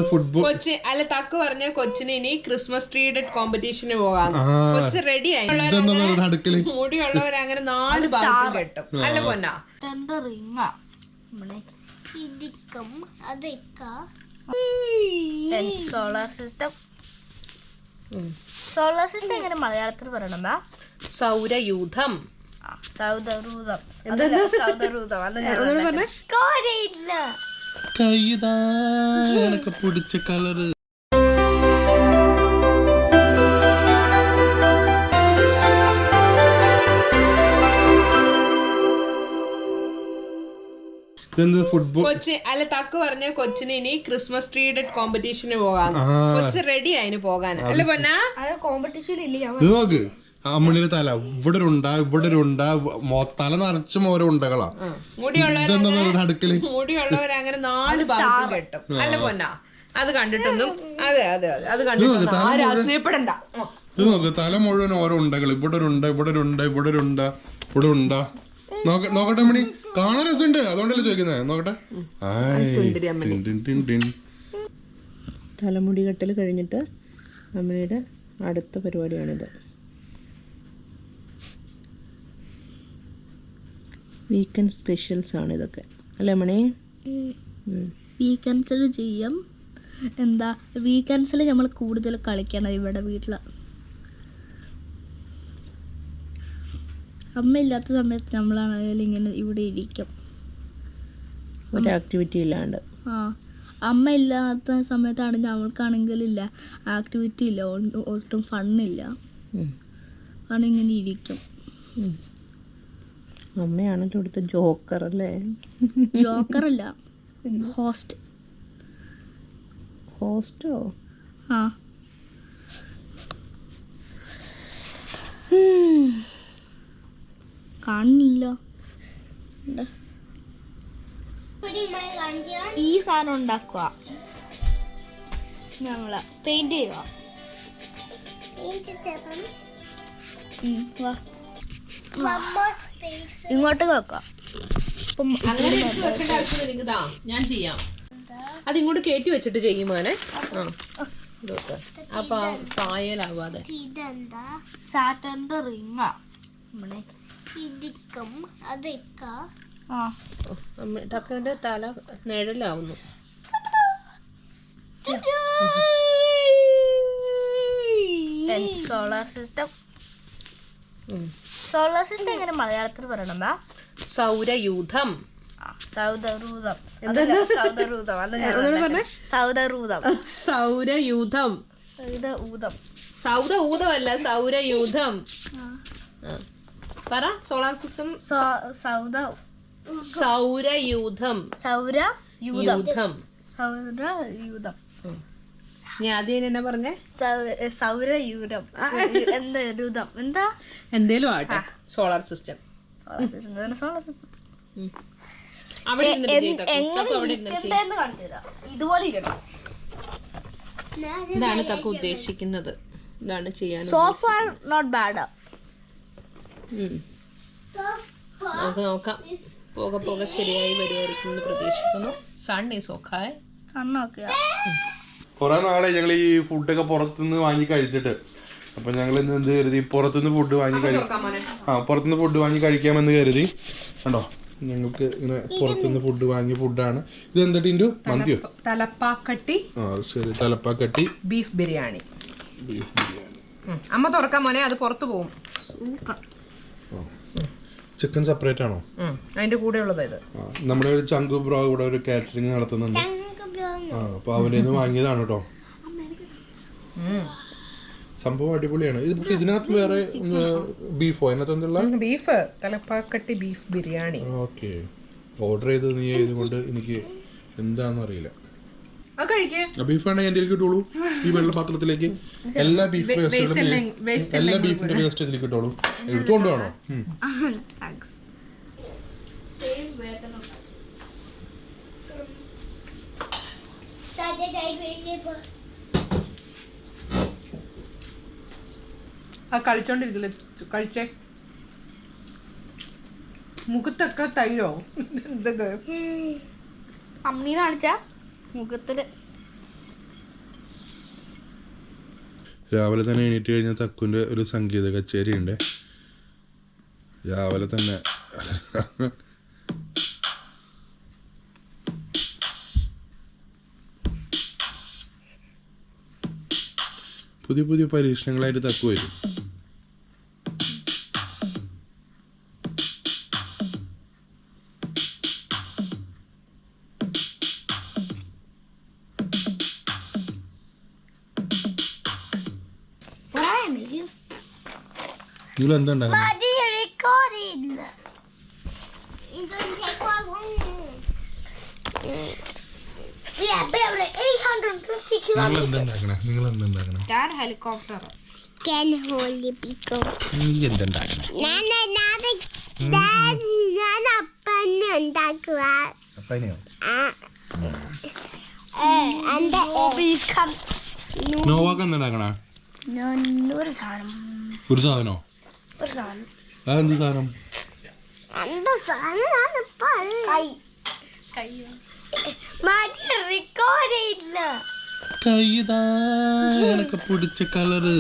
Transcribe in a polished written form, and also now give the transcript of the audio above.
Football Kochi അല്ല തക്ക് പറഞ്ഞ കൊച്ചിന് ഇനി ക്രിസ്മസ് ട്രീയുടെ കോമ്പറ്റീഷന് പോകാം. കൊച്ചു റെഡി ആയി. മുടിയുള്ളവർ അങ്ങനെ 4 ഭാഗത്തും കെട്ടും. അല്ല പൊന്നാ സോളാർ സിസ്റ്റം. സോളാർ സിസ്റ്റം എങ്ങനെ മലയാളത്തിൽ പറയണം? സൗരയൂഥം. സൗദരൂഥം. കൈതാ പിടിച്ച കളറ്. ഫുട്ബോൾ കൊച്ചി അല്ല തക്ക് പറഞ്ഞ കൊച്ചിന് ഇനി ക്രിസ്മസ് ട്രീയുടെ കോമ്പറ്റീഷന് പോകാം. കൊച്ചു റെഡി ആയിന് പോകാൻ. അല്ല പൊന്നാ കോമ്പറ്റീഷൻ ഇല്ല. നോക്ക് അമ്മണിയുടെ തല ഇവിടെ ഒരു ഉണ്ട, ഇവിടെ ഒരു ഉണ്ട, തല നിറച്ചും ഓരോ ഉണ്ടകളാ. മുടിയുള്ളവർ അങ്ങനെ 4 ഭാഗത്തും കെട്ടും. അല്ല പൊന്നാ അത് കണ്ടിട്ടൊന്നും അതെ അതെ അതെ അത് കണ്ടിട്ടൊന്നും ആരും അസൂയപ്പെടണ്ട. ഇത് നോക്ക് തല മുഴുവൻ ഓരോ ഉണ്ടകൾ. ഇവിടെ ഒരു ഉണ്ട, ഇവിടെ ഒരു ഉണ്ട, ഇവിടെ ഒരു ഉണ്ട, ഇവിടെ ഉണ്ട. നോക്കട്ടെ മണി, കാണാൻ രസമുണ്ട്, അതുകൊണ്ടല്ലേ ചോദിക്കുന്നത്. നോക്കട്ടെ. തലമുടി കെട്ടൽ കഴിഞ്ഞിട്ട് അമ്മയുടെ അടുത്ത പരിപാടിയാണിത്. വീക്കെൻഡ് സ്പെഷ്യൽസ് ആണ് ഇതൊക്കെ അല്ലേ മണി? വീക്കെൻഡ്സിൽ ചെയ്യും. എന്താ വീക്കെൻഡ്സിൽ നമ്മൾ കൂടുതൽ കളിക്കണം ഇവിടെ വീട്ടിൽ. അമ്മ ഇല്ലാത്ത സമയത്ത് നമ്മളാണെങ്കിലും ഇങ്ങനെ ഇവിടെ ഇരിക്കും, ഒരു ആക്ടിവിറ്റി ഇല്ലാണ്ട്. അമ്മ ഇല്ലാത്ത സമയത്താണെങ്കിൽ നമ്മൾക്കാണെങ്കിലില്ല ആക്ടിവിറ്റി ഇല്ല, ഒട്ടും ഫണ്ണില്ല, കാരണം ഇങ്ങനെ ഇരിക്കും. അമ്മയാണല്ലോ ഇവിടുത്തെ ജോക്കർ അല്ലേ? ജോക്കറല്ല, ഹോസ്റ്റ്. ഹോസ്റ്റോ? ആ കാണില്ല. ഈ സാധനം ഉണ്ടാക്കുക, നമ്മള് പെയിന്റ് ചെയ്യുക. ഇങ്ങോട്ട് വെക്കാം. ഞാൻ ചെയ്യാം. അതിങ്ങോട്ട് കയറ്റി വെച്ചിട്ട് ചെയ്യുമോനെ. അപ്പൊ പായലാവാതെ. സാറ്റന്റെ റിങ്ങാ. ടക്കന്റെ തല നിഴലാവുന്നു. Solar system. സോളാർ സിസ്റ്റം എങ്ങനെ മലയാളത്തിൽ പറയണം? സൗരയൂഥം. സൗദരൂഥം. സൗരയൂഥം. സൗദ ഊതമല്ല, സൗരയൂഥം. പറ സോളാർ സിസ്റ്റം. സൗരയൂഥം. സൗരയൂഥം. ഞാൻ ആദ്യം എന്നാ പറഞ്ഞേ? സൗരയൂഥം. എന്താ എന്തേലും ആട്ടെ. Solar system. ഇതുപോലെ ഇതാണ് തക്ക ഉദ്ദേശിക്കുന്നത്. ഇതാണ് ചെയ്യാൻ. So far not bad. നമുക്ക് നോക്കാം, പോകെ പോകെ ശരിയായി വരുമായിരിക്കും എന്ന് പ്രതീക്ഷിക്കുന്നു. Sun is okay. കുറെ നാളെ ഞങ്ങൾ ഈ ഫുഡൊക്കെ പുറത്തുനിന്ന് വാങ്ങി കഴിച്ചിട്ട്, അപ്പൊ ഞങ്ങൾ ഇന്ന് എന്ത് കരുതി, പുറത്തുനിന്ന് ഫുഡ് വാങ്ങി പുറത്തുനിന്ന് ഫുഡ് വാങ്ങി കഴിക്കാമെന്ന് കരുതി. കണ്ടോ, ഞങ്ങൾക്ക് ഇങ്ങനെ പുറത്തുനിന്ന് ഫുഡ് വാങ്ങിയ ഫുഡാണ് ഇത്. എന്താ ടിൻഡു? മന്തിയോ? തലപ്പാക്കട്ടി. ശരി, തലപ്പാക്കട്ടി ബീഫ് ബിരിയാണി. അമ്മ തുറക്കാൻ മോനെ, അത് പുറത്തു പോകും. ചിക്കൻ സെപ്പറേറ്റ് ആണോ? അതിന്റെ കൂടെ ഉള്ളത് ഇത്. നമ്മുടെ ഒരു ചങ്കു ബ്രോ ഇവിടെ ഒരു കാറ്ററിംഗ് നടത്തുന്നുണ്ട്. അപ്പൊ അവന്റെ വാങ്ങിയതാണ് കേട്ടോ. സംഭവം അടിപൊളിയാണ്. ഇതിനകത്ത് വേറെ ബീഫോ? അതിനകത്ത് എന്തുള്ള beef? Thalappakatti beef biryani. Okay, order ചെയ്തത് നീ ആയതുകൊണ്ട് എനിക്ക് എന്താണെന്ന് അറിയില്ല. ബീഫാണെങ്കിൽ എൻ്റെ ഇട്ടോളൂ, ഈ വെള്ള പാത്രത്തിലേക്ക്. എല്ലാ ബീഫിന്റെ വേസ്റ്റ് ഇതിലേക്ക് ഇട്ടോളൂ. എടുത്തോണ്ട് വേണോ? കളിച്ചോണ്ടിരിക്കില്ല, കഴിച്ചേ. മുഖത്തൊക്കെ തൈരോ? എന്തൊക്കെ അമ്മീനെ കാണിച്ച മുഖത്തില് രാവിലെ തന്നെ എണീറ്റ് കഴിഞ്ഞാൽ തക്കുൻ്റെ ഒരു സംഗീത കച്ചേരി ഉണ്ട് രാവിലെ തന്നെ. പുതിയ പുതിയ പരീക്ഷണങ്ങളായിട്ട് തക്കു വരും. നിങ്ങൾ എന്താ ഞാൻ ഹെലികോപ്റ്റർ നോവാക്ക് എന്താ ഉണ്ടാക്കണ? ഒരു സാധനോ? അതെന്ത് സാധനം? കൈതാ എനക്ക് പിടിച്ച കളറ്.